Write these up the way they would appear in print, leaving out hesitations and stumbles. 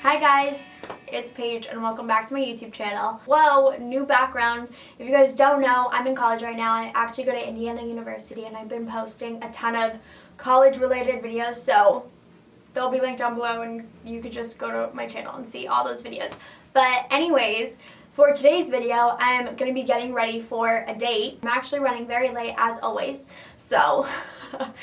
Hi guys, it's Paige and welcome back to my YouTube channel. Whoa, new background. If you guys don't know, I'm in college right now. I actually go to Indiana University and I've been posting a ton of college related videos, so they'll be linked down below and you could just go to my channel and see all those videos. But anyways, for today's video, I'm going to be getting ready for a date. I'm actually running very late as always, so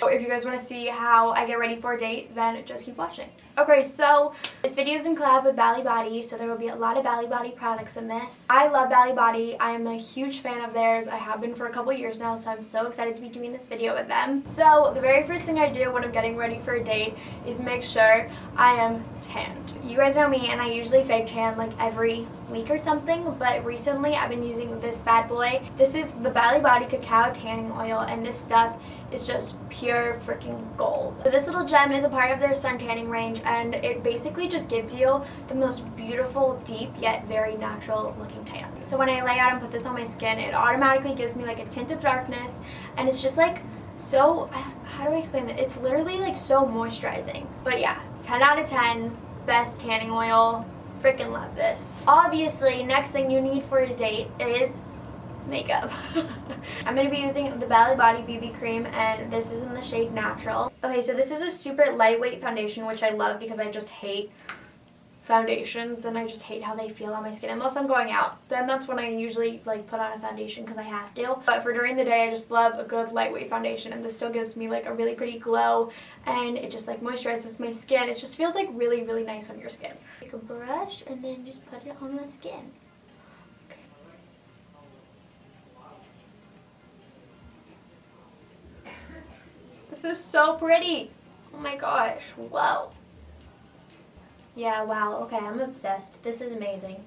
if you guys want to see how I get ready for a date, then just keep watching. Okay, so this video is in collab with Bali, so there will be a lot of Bali products in this. I love Bali. I am a huge fan of theirs. I have been for a couple years now, so I'm so excited to be doing this video with them. So the very first thing I do when I'm getting ready for a date is make sure I am tanned. You guys know me, and I usually fake tan like every week or something, but recently I've been using this bad boy. This is the Bali Cacao Tanning Oil, and this stuff is just pure freaking gold. So this little gem is a part of their sun tanning range, and it basically just gives you the most beautiful, deep, yet very natural looking tan. So when I lay out and put this on my skin, it automatically gives me like a tint of darkness, and it's just like so, how do I explain that? It's literally like so moisturizing. But yeah, 10 out of 10, best tanning oil. Freaking love this. Obviously, next thing you need for a date is makeup. I'm going to be using the Bali BB cream, and this is in the shade Natural. Okay, so this is a super lightweight foundation, which I love because I just hate foundations and I just hate how they feel on my skin unless I'm going out. Then that's when I usually like put on a foundation because I have to. But for during the day, I just love a good lightweight foundation, and this still gives me like a really pretty glow, and it just like moisturizes my skin. It just feels like really nice on your skin. Take a brush and then just put it on the skin. Okay. This is so pretty. Oh my gosh. Whoa. Yeah, wow, okay, I'm obsessed. This is amazing.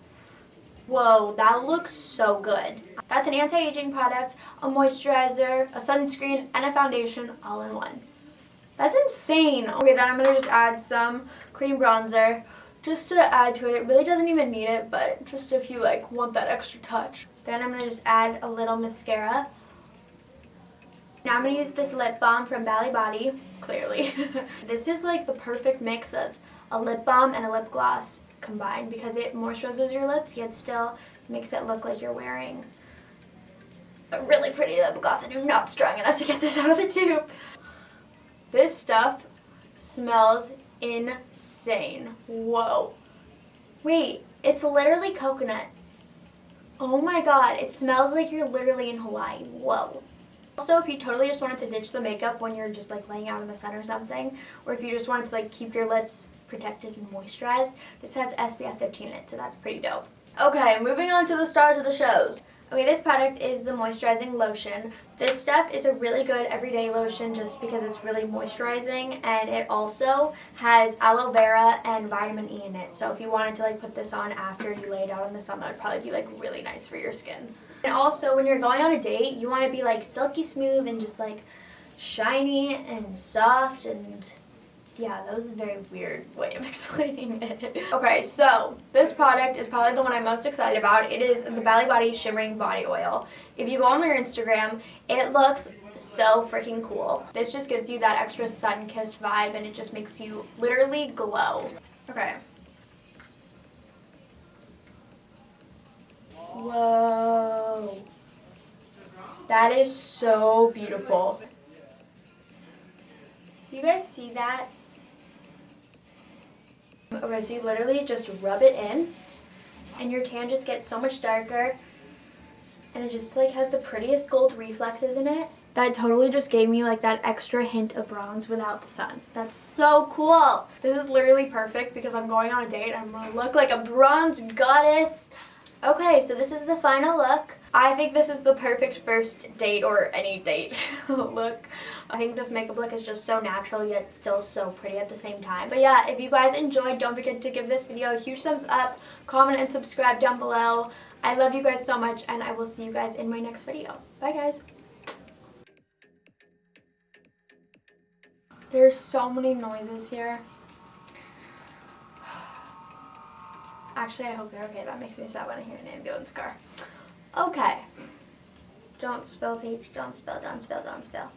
Whoa, that looks so good. That's an anti-aging product, a moisturizer, a sunscreen, and a foundation all in one. That's insane. Okay, then I'm going to just add some cream bronzer just to add to it. It really doesn't even need it, but just if you like want that extra touch. Then I'm going to just add a little mascara. Now I'm going to use this lip balm from Bali, clearly. This is like the perfect mix of a lip balm and a lip gloss combined because it moisturizes your lips yet still makes it look like you're wearing a really pretty lip gloss, and I'm not strong enough to get this out of the tube. This stuff smells insane. Whoa. Wait, it's literally coconut. Oh my god, it smells like you're literally in Hawaii. Whoa. Also, if you totally just wanted to ditch the makeup when you're just like laying out in the sun or something, or if you just wanted to like keep your lips protected and moisturized, this has SPF 15 in it, so that's pretty dope. Okay, moving on to the stars of the shows. Okay, this product is the Moisturising Lotion. This stuff is a really good everyday lotion just because it's really moisturizing, and it also has aloe vera and vitamin E in it. So if you wanted to like put this on after you lay it out in the sun, that would probably be like really nice for your skin. And also, when you're going on a date, you want to be like silky smooth and just like shiny and soft, and yeah, that was a very weird way of explaining it. Okay, so this product is probably the one I'm most excited about. It is the Bali Shimmering Body Oil. If you go on their Instagram, it looks so freaking cool. This just gives you that extra sun-kissed vibe, and it just makes you literally glow. Okay. Whoa. That is so beautiful. Do you guys see that? Okay, so you literally just rub it in, and your tan just gets so much darker, and it just like has the prettiest gold reflexes in it. That totally just gave me like that extra hint of bronze without the sun. That's so cool. This is literally perfect because I'm going on a date. I'm gonna look like a bronze goddess. Okay, so this is the final look. I think this is the perfect first date or any date look. I think this makeup look is just so natural yet still so pretty at the same time. But yeah, if you guys enjoyed, don't forget to give this video a huge thumbs up, comment and subscribe down below. I love you guys so much, and I will see you guys in my next video. Bye guys. There's so many noises here. Actually, I hope they're okay. That makes me sad when I hear an ambulance car. Okay. Don't spill, Paige. Don't spill, don't spill, don't spill.